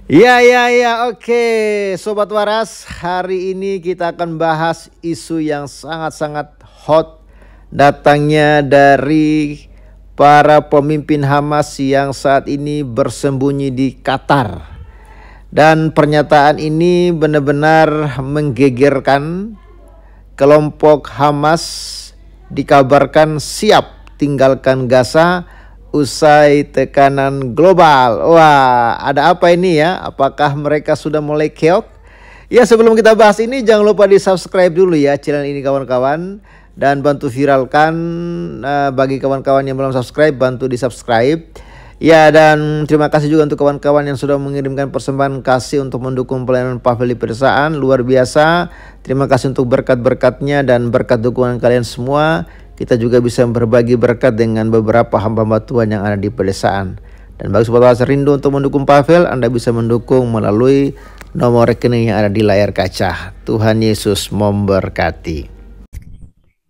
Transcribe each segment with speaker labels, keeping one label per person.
Speaker 1: Oke, Sobat Waras, hari ini kita akan bahas isu yang sangat-sangat hot, datangnya dari para pemimpin Hamas yang saat ini bersembunyi di Qatar. Dan pernyataan ini benar-benar menggegerkan. Kelompok Hamas dikabarkan siap tinggalkan Gaza usai tekanan global. Wah, ada apa ini ya? Apakah mereka sudah mulai keok? Ya, sebelum kita bahas ini jangan lupa di subscribe dulu ya channel ini kawan-kawan. Dan bantu viralkan, bagi kawan-kawan yang belum subscribe, bantu di subscribe. Ya, dan terima kasih juga untuk kawan-kawan yang sudah mengirimkan persembahan kasih untuk mendukung pelayanan Pavel di pedesaan. Luar biasa. Terima kasih untuk berkat-berkatnya dan berkat dukungan kalian semua. Kita juga bisa berbagi berkat dengan beberapa hamba-hamba Tuhan yang ada di pedesaan. Dan bagi sobat rindu untuk mendukung Pavel, Anda bisa mendukung melalui nomor rekening yang ada di layar kaca. Tuhan Yesus memberkati.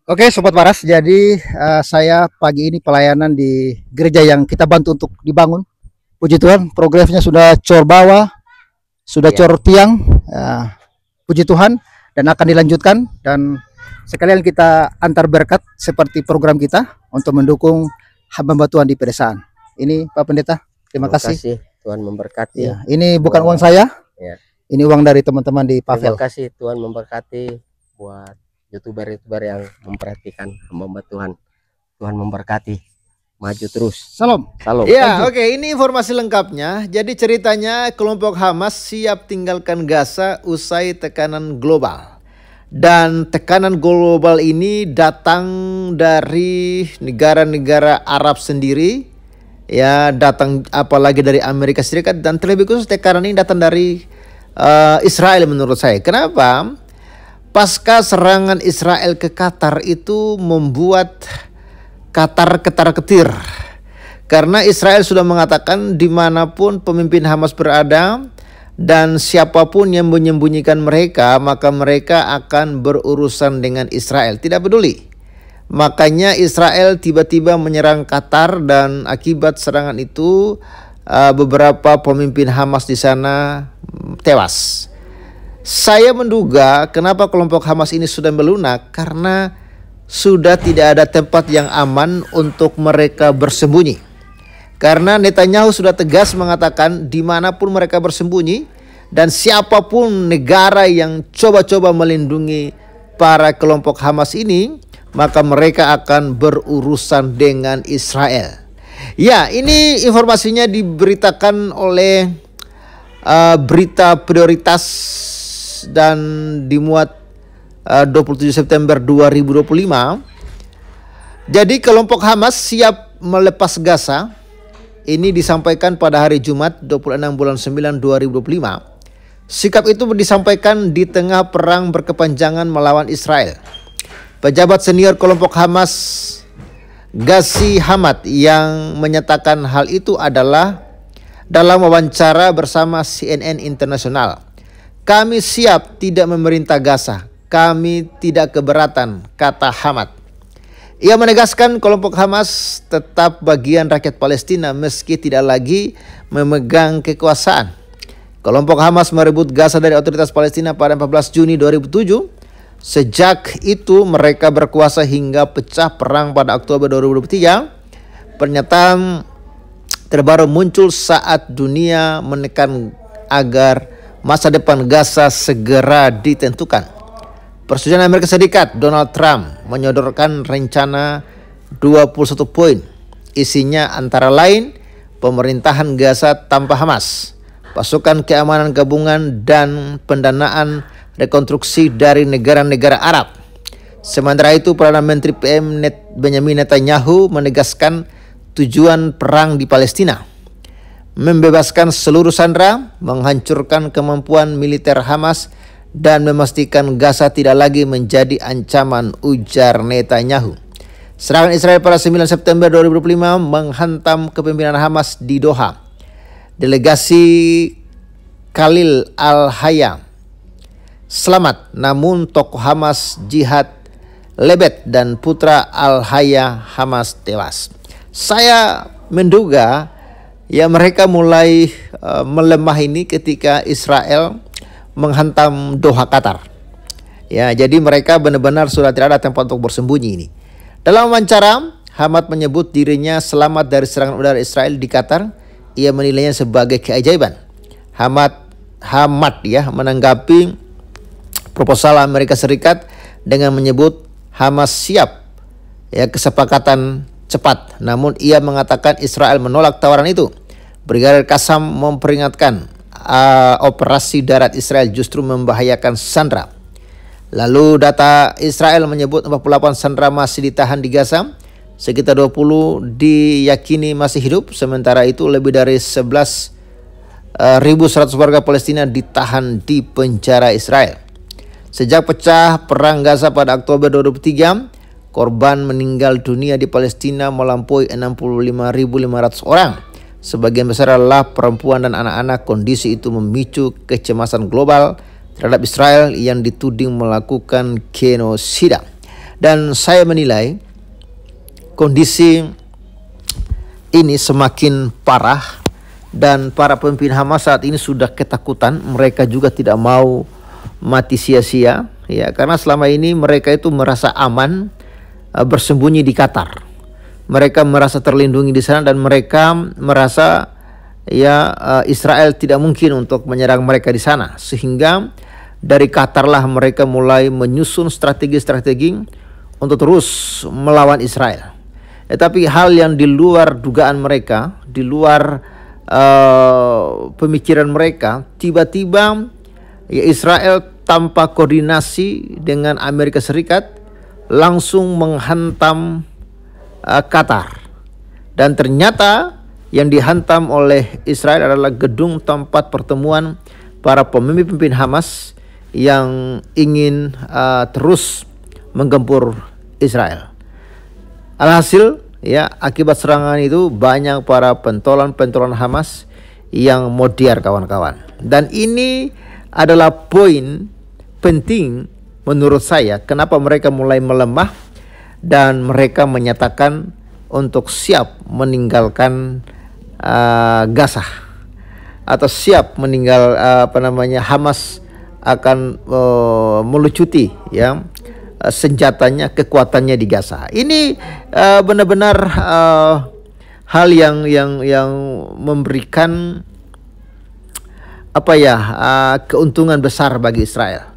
Speaker 2: Oke Sobat Waras, jadi saya pagi ini pelayanan di gereja yang kita bantu untuk dibangun. Puji Tuhan, progresnya sudah cor bawah, sudah cor tiang, puji Tuhan, dan akan dilanjutkan. Dan sekalian kita antar berkat seperti program kita untuk mendukung hamba Tuhan di pedesaan. Ini Pak Pendeta, terima kasih.
Speaker 3: Tuhan memberkati.
Speaker 2: Ya, ini bukan uang saya, ini uang dari teman-teman di Pavel.
Speaker 3: Terima kasih, Tuhan memberkati buat YouTuber yang memperhatikan hamba Tuhan. Tuhan memberkati. Maju terus.
Speaker 2: Salam.
Speaker 3: Salam.
Speaker 1: Ya, oke, ini informasi lengkapnya. Jadi ceritanya kelompok Hamas siap tinggalkan Gaza usai tekanan global. Dan tekanan global ini datang dari negara-negara Arab sendiri. Ya, datang apalagi dari Amerika Serikat, dan terlebih khusus tekanan ini datang dari Israel menurut saya. Kenapa? Pasca serangan Israel ke Qatar itu membuat Qatar ketar-ketir. Karena Israel sudah mengatakan dimanapun pemimpin Hamas berada dan siapapun yang menyembunyikan mereka, maka mereka akan berurusan dengan Israel. Tidak peduli. Makanya Israel tiba-tiba menyerang Qatar, dan akibat serangan itu beberapa pemimpin Hamas di sana tewas. Saya menduga kenapa kelompok Hamas ini sudah melunak, karena sudah tidak ada tempat yang aman untuk mereka bersembunyi. Karena Netanyahu sudah tegas mengatakan dimanapun mereka bersembunyi, dan siapapun negara yang coba-coba melindungi para kelompok Hamas ini, maka mereka akan berurusan dengan Israel. Ya, ini informasinya diberitakan oleh berita prioritas dan dimuat 27 September 2025. Jadi kelompok Hamas siap melepas Gaza. Ini disampaikan pada hari Jumat 26 bulan 9 2025. Sikap itu disampaikan di tengah perang berkepanjangan melawan Israel. Pejabat senior kelompok Hamas, Ghazi Hamad, yang menyatakan hal itu adalah dalam wawancara bersama CNN Internasional. Kami siap tidak memerintah Gaza. Kami tidak keberatan, kata Hamad. Ia menegaskan kelompok Hamas tetap bagian rakyat Palestina meski tidak lagi memegang kekuasaan. Kelompok Hamas merebut Gaza dari otoritas Palestina pada 14 Juni 2007. Sejak itu mereka berkuasa hingga pecah perang pada Oktober 2023. Pernyataan terbaru muncul saat dunia menekan agar masa depan Gaza segera ditentukan. Presiden Amerika Serikat Donald Trump menyodorkan rencana 21 poin. Isinya antara lain pemerintahan Gaza tanpa Hamas, pasukan keamanan gabungan, dan pendanaan rekonstruksi dari negara-negara Arab. Sementara itu, Perdana Menteri PM Benjamin Netanyahu menegaskan tujuan perang di Palestina: membebaskan seluruh sandera, menghancurkan kemampuan militer Hamas, dan memastikan Gaza tidak lagi menjadi ancaman, ujar Netanyahu. Serangan Israel pada 9 September 2025 menghantam kepemimpinan Hamas di Doha. Delegasi Khalil Al-Hayya selamat, namun tokoh Hamas Jihad Lebed dan putra Al-Hayya Hamas tewas. Saya menduga ya mereka mulai melemah ini ketika Israel menghantam Doha Qatar. Ya, jadi mereka benar-benar sudah tidak ada tempat untuk bersembunyi ini. Dalam wawancara, Hamad menyebut dirinya selamat dari serangan udara Israel di Qatar. Ia menilainya sebagai keajaiban. Hamad ya menanggapi proposal Amerika Serikat dengan menyebut Hamas siap ya kesepakatan cepat. Namun ia mengatakan Israel menolak tawaran itu. Brigadir Qassam memperingatkan operasi darat Israel justru membahayakan sandera. Lalu data Israel menyebut 48 sandera masih ditahan di Gaza, sekitar 20 diyakini masih hidup, sementara itu lebih dari 11.100 warga Palestina ditahan di penjara Israel. Sejak pecah perang Gaza pada Oktober 2023, korban meninggal dunia di Palestina melampaui 65.500 orang. Sebagian besar adalah perempuan dan anak-anak. Kondisi itu memicu kecemasan global terhadap Israel yang dituding melakukan genosida. Dan saya menilai kondisi ini semakin parah dan para pemimpin Hamas saat ini sudah ketakutan. Mereka juga tidak mau mati sia-sia ya, karena selama ini mereka itu merasa aman bersembunyi di Qatar. Mereka merasa terlindungi di sana dan mereka merasa Israel tidak mungkin untuk menyerang mereka di sana, sehingga dari Qatar lah mereka mulai menyusun strategi-strategi untuk terus melawan Israel. Tapi hal yang di luar dugaan mereka, di luar pemikiran mereka, tiba-tiba Israel tanpa koordinasi dengan Amerika Serikat langsung menghantam Qatar. Dan ternyata yang dihantam oleh Israel adalah gedung tempat pertemuan para pemimpin Hamas yang ingin terus menggempur Israel. Alhasil ya, akibat serangan itu banyak para pentolan Hamas yang modiar kawan-kawan. Dan ini adalah poin penting menurut saya kenapa mereka mulai melemah dan mereka menyatakan untuk siap meninggalkan Gaza atau siap meninggal Hamas akan melucuti ya senjatanya, kekuatannya di Gaza. Ini benar-benar hal yang memberikan keuntungan besar bagi Israel.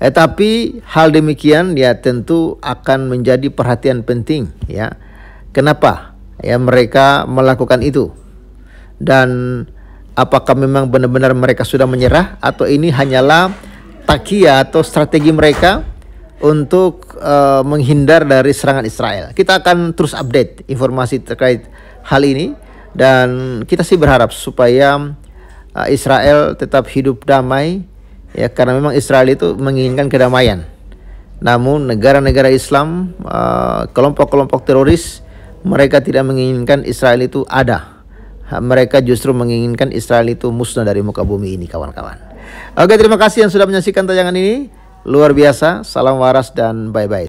Speaker 1: Tapi hal demikian ya tentu akan menjadi perhatian penting ya. Kenapa ya mereka melakukan itu? Dan apakah memang benar-benar mereka sudah menyerah atau ini hanyalah takia atau strategi mereka untuk menghindar dari serangan Israel? Kita akan terus update informasi terkait hal ini dan kita sih berharap supaya Israel tetap hidup damai ya, karena memang Israel itu menginginkan kedamaian. Namun negara-negara Islam, kelompok-kelompok teroris, mereka tidak menginginkan Israel itu ada. Mereka justru menginginkan Israel itu musnah dari muka bumi ini kawan-kawan. Oke, terima kasih yang sudah menyaksikan tayangan ini. Luar biasa. Salam waras dan bye-bye.